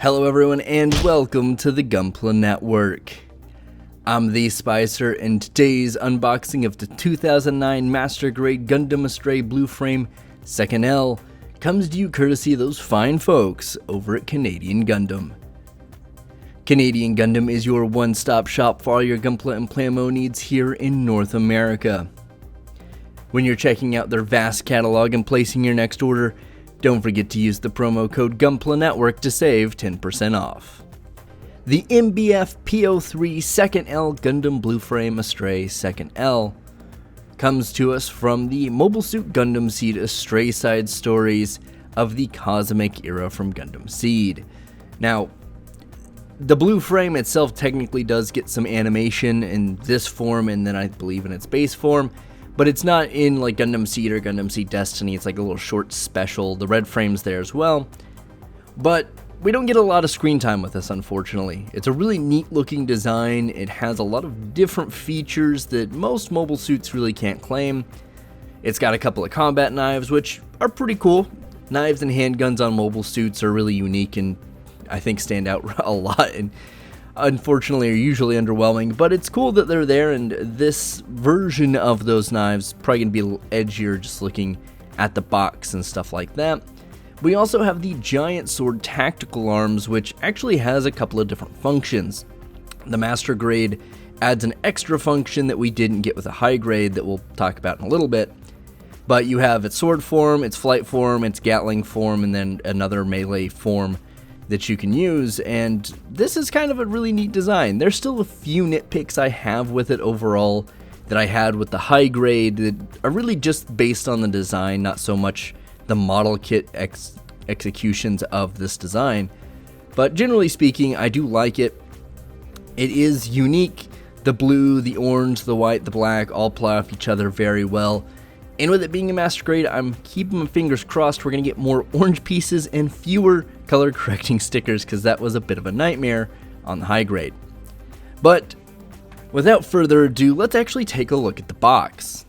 Hello everyone and welcome to the Gunpla Network. I'm the Spicer and today's unboxing of the 2009 Master Grade Gundam Astray Blueframe 2nd L comes to you courtesy of those fine folks over at Canadian Gundam. Canadian Gundam is your one-stop shop for all your Gunpla and plamo needs here in North America. When you're checking out their vast catalog and placing your next order, don't forget to use the promo code Gunpla Network to save 10% off. The MBF PO3 2nd L Gundam Blueframe Astray 2nd L comes to us from the Mobile Suit Gundam Seed Astray side stories of the Cosmic era from Gundam Seed. Now, the Blueframe itself technically does get some animation in this form and then I believe in its base form, but it's not in like Gundam Seed or Gundam Seed Destiny. It's like a little short special. The red frame's there as well, but we don't get a lot of screen time with this, unfortunately. It's a really neat looking design. It has a lot of different features that most mobile suits really can't claim. It's got a couple of combat knives, which are pretty cool. Knives and handguns on mobile suits are really unique and I think stand out a lot, and unfortunately are usually underwhelming, but it's cool that they're there, and this version of those knives probably going to be a little edgier just looking at the box and stuff like that. We also have the Giant Sword Tactical Arms, which actually has a couple of different functions. The Master Grade adds an extra function that we didn't get with a high grade that we'll talk about in a little bit, but you have its sword form, its flight form, its Gatling form, and then another melee form that you can use, and this is kind of a really neat design. There's still a few nitpicks I have with it overall that I had with the high grade that are really just based on the design, not so much the model kit executions of this design. But generally speaking, I do like it. It is unique. The blue, the orange, the white, the black all play off each other very well. And with it being a Master Grade, I'm keeping my fingers crossed we're going to get more orange pieces and fewer color correcting stickers, because that was a bit of a nightmare on the high grade. But without further ado, let's actually take a look at the box.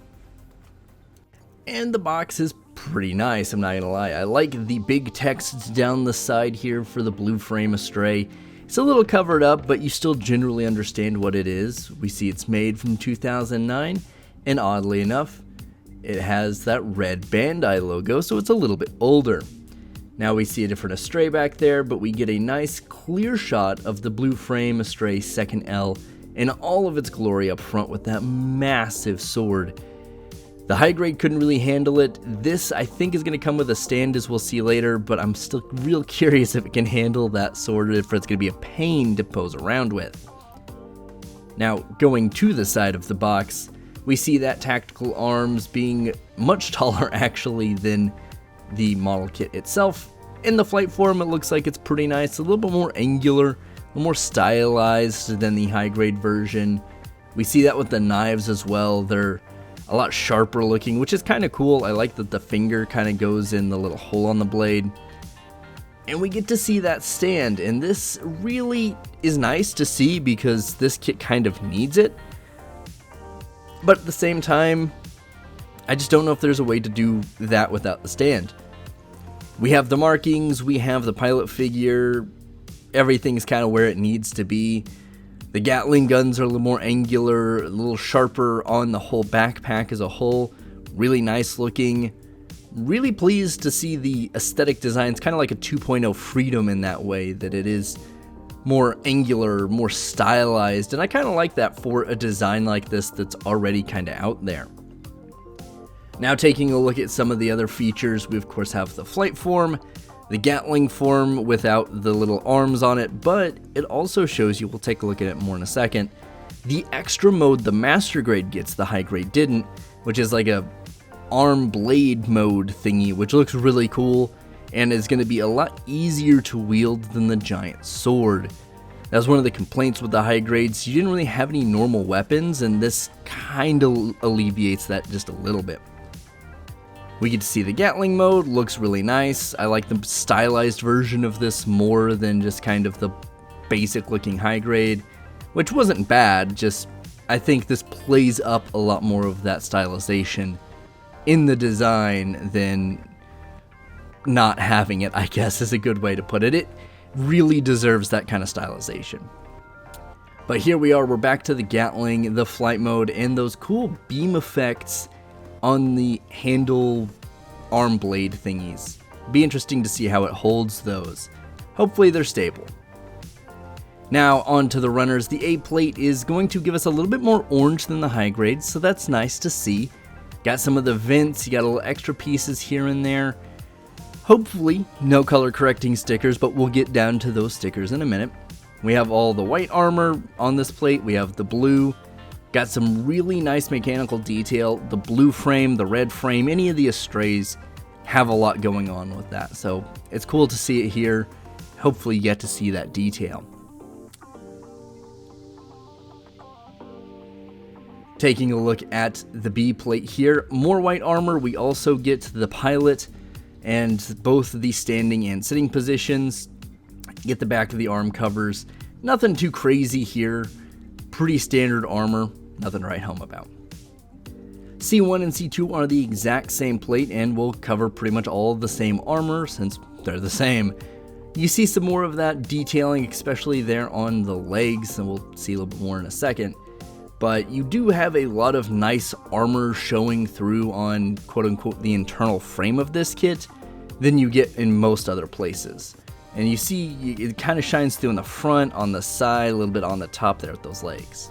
And the box is pretty nice, I'm not going to lie. I like the big text down the side here for the Blueframe Astray. It's a little covered up, but you still generally understand what it is. We see it's made from 2009, and oddly enough, it has that red Bandai logo, so it's a little bit older. Now we see a different Astray back there, but we get a nice clear shot of the Blueframe Astray 2nd L in all of its glory up front with that massive sword. The high grade couldn't really handle it. This I think is going to come with a stand, as we'll see later, but I'm still real curious if it can handle that sword, if it's going to be a pain to pose around with. Now going to the side of the box, we see that tactical arms being much taller actually than the model kit itself. In the flight form, it looks like it's pretty nice, a little bit more angular, a little more stylized than the high grade version. We see that with the knives as well. They're a lot sharper looking, which is kind of cool. I like that the finger kind of goes in the little hole on the blade. And we get to see that stand, and this really is nice to see because this kit kind of needs it. But at the same time, I just don't know if there's a way to do that without the stand. We have the markings, we have the pilot figure, everything's kind of where it needs to be. The Gatling guns are a little more angular, a little sharper on the whole backpack as a whole. Really nice looking. Really pleased to see the aesthetic design. It's kind of like a 2.0 Freedom in that way, that it is more angular, more stylized, and I kind of like that for a design like this that's already kind of out there. Now taking a look at some of the other features, we of course have the flight form, the Gatling form without the little arms on it, but it also shows you, we'll take a look at it more in a second, the extra mode the Master Grade gets, the high grade didn't, which is like a arm blade mode thingy, which looks really cool and is going to be a lot easier to wield than the giant sword. That was one of the complaints with the high grades. You didn't really have any normal weapons, and this kind of alleviates that just a little bit. We get to see the Gatling mode, looks really nice. I like the stylized version of this more than just kind of the basic looking high grade, which wasn't bad, just I think this plays up a lot more of that stylization in the design than not having it, I guess is a good way to put it. really deserves that kind of stylization. But here we are, we're back to the Gatling, the flight mode, and those cool beam effects on the handle arm blade thingies. Be interesting to see how it holds those. Hopefully they're stable. Now on to the runners. The A plate is going to give us a little bit more orange than the high grade, so that's nice to see. Got some of the vents, you got a little extra pieces here and there. Hopefully no color correcting stickers, but we'll get down to those stickers in a minute. We have all the white armor on this plate, we have the blue. Got some really nice mechanical detail. The blue frame, the red frame, any of the Astrays have a lot going on with that. So it's cool to see it here. Hopefully you get to see that detail. Taking a look at the B plate here, more white armor. We also get the pilot and both the standing and sitting positions. Get the back of the arm covers. Nothing too crazy here. Pretty standard armor. Nothing to write home about. C1 and C2 are the exact same plate and will cover pretty much all of the same armor since they're the same. You see some more of that detailing, especially there on the legs, and we'll see a little bit more in a second. But you do have a lot of nice armor showing through on quote-unquote the internal frame of this kit than you get in most other places. And you see it kind of shines through on the front, on the side, a little bit on the top there with those legs.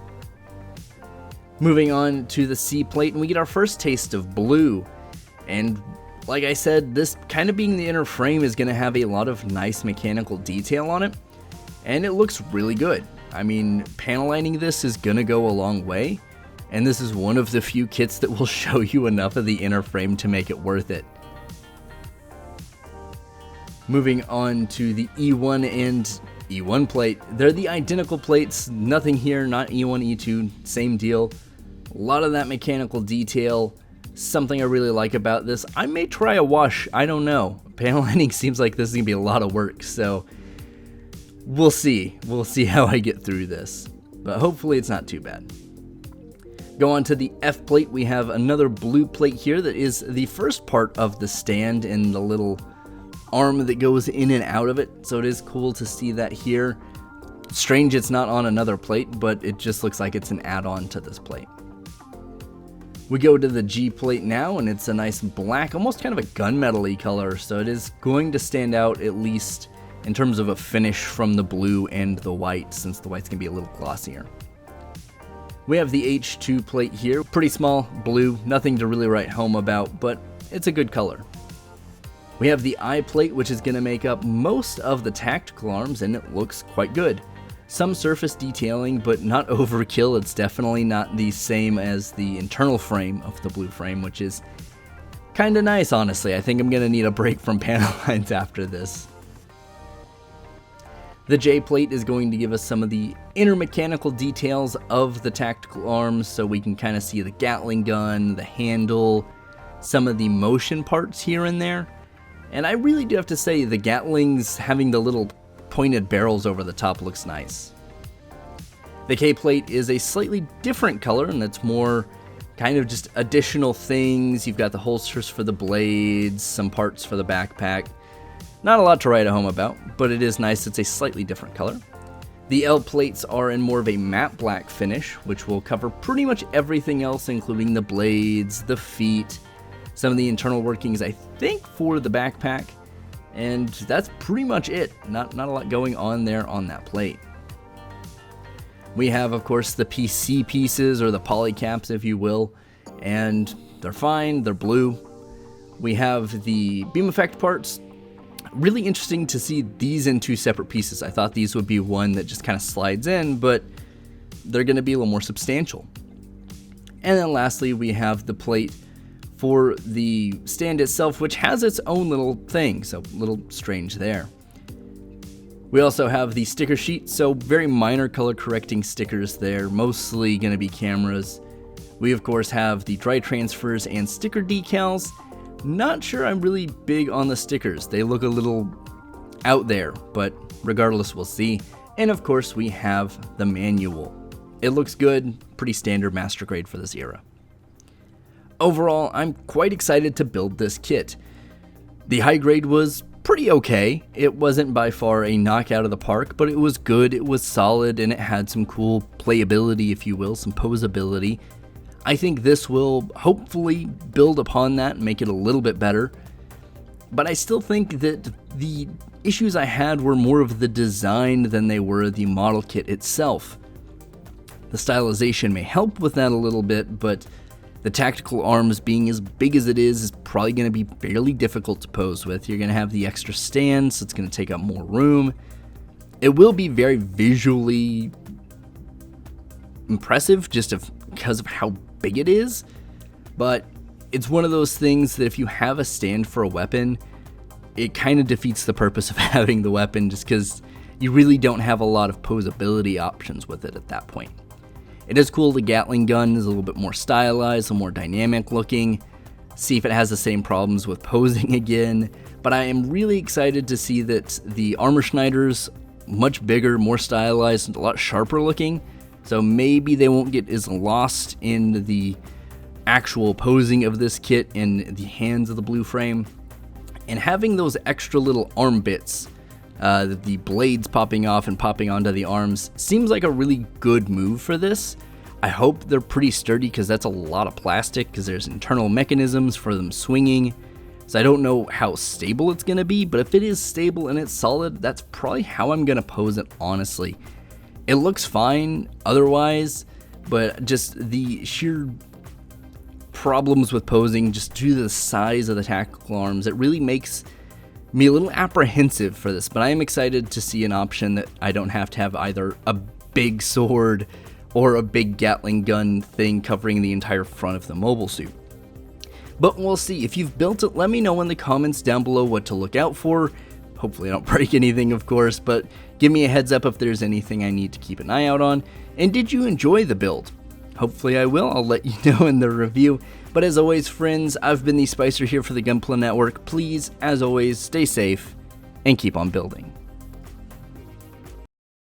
Moving on to the C plate, and we get our first taste of blue. And like I said, this kind of being the inner frame is going to have a lot of nice mechanical detail on it. And it looks really good. I mean, panel lining this is going to go a long way, and this is one of the few kits that will show you enough of the inner frame to make it worth it. Moving on to the E1 and E1 plate. They're the identical plates, nothing here, not E1, E2, same deal. A lot of that mechanical detail, something I really like about this. I may try a wash, I don't know. Panel lining seems like this is going to be a lot of work, so we'll see. We'll see how I get through this, but hopefully it's not too bad. Go on to the F plate. We have another blue plate here that is the first part of the stand and the little arm that goes in and out of it, so it is cool to see that here. Strange it's not on another plate, but it just looks like it's an add-on to this plate. We go to the G plate now, and it's a nice black, almost kind of a gunmetal-y color, so it is going to stand out at least in terms of a finish from the blue and the white, since the white's going to be a little glossier. We have the H2 plate here, pretty small, blue, nothing to really write home about, but it's a good color. We have the I plate, which is going to make up most of the tactical arms, and it looks quite good. Some surface detailing, but not overkill. It's definitely not the same as the internal frame of the Blueframe, which is kind of nice, honestly. I think I'm going to need a break from panel lines after this. The J plate is going to give us some of the inner mechanical details of the tactical arms, so we can kind of see the Gatling gun, the handle, some of the motion parts here and there. And I really do have to say, the Gatlings having the little pointed barrels over the top looks nice. The K plate is a slightly different color, and it's more kind of just additional things. You've got the holsters for the blades, some parts for the backpack. Not a lot to write home about, but it is nice. It's a slightly different color. The L plates are in more of a matte black finish, which will cover pretty much everything else, including the blades, the feet, some of the internal workings, I think, for the backpack. And that's pretty much it. Not a lot going on there on that plate. We have, of course, the PC pieces, or the polycaps, if you will, and they're fine, they're blue. We have the beam effect parts. Really interesting to see these in two separate pieces. I thought these would be one that just kind of slides in, but they're going to be a little more substantial. And then lastly, we have the plate for the stand itself, which has its own little thing, so a little strange there. We also have the sticker sheet, so very minor color correcting stickers there, mostly going to be cameras. We of course have the dry transfers and sticker decals. Not sure I'm really big on the stickers. They look a little out there, but regardless, we'll see. And of course, we have the manual. It looks good, pretty standard master grade for this era. Overall, I'm quite excited to build this kit. The high grade was pretty okay. It wasn't by far a knockout of the park, but it was good, it was solid, and it had some cool playability, if you will, some posability. I think this will hopefully build upon that and make it a little bit better. But I still think that the issues I had were more of the design than they were the model kit itself. The stylization may help with that a little bit, but the tactical arms being as big as it is probably going to be fairly difficult to pose with. You're going to have the extra stand, so it's going to take up more room. It will be very visually impressive just because of how big it is, but it's one of those things that if you have a stand for a weapon, it kind of defeats the purpose of having the weapon, just because you really don't have a lot of posability options with it at that point. It is cool, the Gatling gun is a little bit more stylized, a little more dynamic looking. See if it has the same problems with posing again, but I am really excited to see that the Armor Schneiders, much bigger, more stylized, and a lot sharper looking, so maybe they won't get as lost in the actual posing of this kit in the hands of the Blueframe. And having those extra little arm bits, the blades popping off and popping onto the arms, seems like a really good move for this. I hope they're pretty sturdy, because that's a lot of plastic, because there's internal mechanisms for them swinging. So I don't know how stable it's going to be, but if it is stable and it's solid, that's probably how I'm going to pose it, honestly. It looks fine otherwise, but just the sheer problems with posing, just due to the size of the tactical arms, it really makes me a little apprehensive for this. But I am excited to see an option that I don't have to have either a big sword or a big Gatling gun thing covering the entire front of the mobile suit. But we'll see. If you've built it, let me know in the comments down below what to look out for. Hopefully I don't break anything, of course, but give me a heads up if there's anything I need to keep an eye out on. And did you enjoy the build? Hopefully I will. I'll let you know in the review. But as always, friends, I've been the Spicer here for the Gunpla Network. Please, as always, stay safe and keep on building.